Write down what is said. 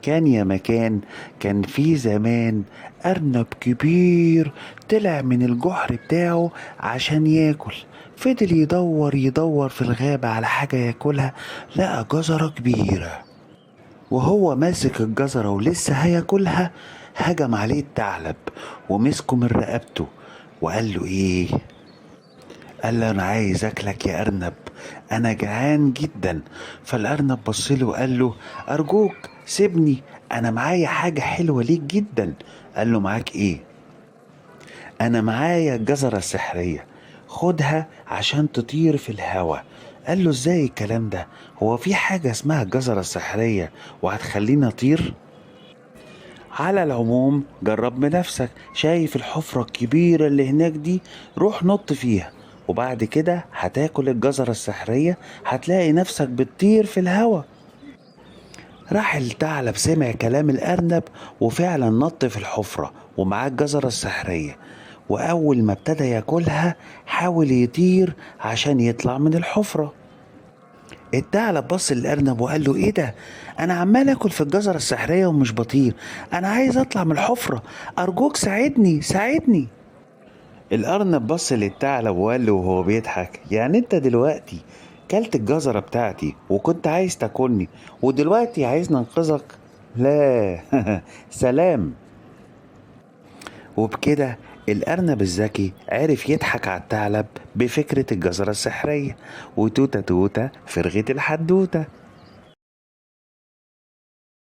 كان يا مكان، كان في زمان أرنب كبير طلع من الجحر بتاعه عشان ياكل. فضل يدور يدور في الغابة على حاجة ياكلها، لقى جزرة كبيرة. وهو ماسك الجزرة ولسه هياكلها، هجم عليه الثعلب ومسكه من رقبته وقال له ايه؟ قال له انا عايز اكلك يا ارنب، انا جعان جدا. فالارنب بصله وقال له ارجوك سيبني، انا معايا حاجة حلوة ليك جدا. قال له معاك ايه؟ انا معايا الجزرة السحرية، خدها عشان تطير في الهوا. قال له ازاي الكلام ده؟ هو في حاجة اسمها الجزرة السحرية وهتخليني اطير؟ على العموم جرب بنفسك، شايف الحفرة الكبيرة اللي هناك دي؟ روح نط فيها، وبعد كده هتاكل الجزرة السحرية، هتلاقي نفسك بتطير في الهوا. راح الثعلب سمع كلام الأرنب وفعلا نط في الحفرة ومعاه الجزرة السحرية. وأول ما ابتدى ياكلها حاول يطير عشان يطلع من الحفرة. الثعلب بص للأرنب وقال له ايه ده؟ انا عمال اكل في الجزرة السحرية ومش بطير، انا عايز اطلع من الحفرة، ارجوك ساعدني ساعدني. الأرنب بص للثعلب وقال له وهو بيضحك يعني انت دلوقتي كلت الجزرة بتاعتي وكنت عايز تاكلني، ودلوقتي عايز ننقذك؟ لا سلام. وبكده الأرنب الذكي عرف يضحك على الثعلب بفكرة الجزرة السحرية، وتوتة توتة فرغت الحدوتة.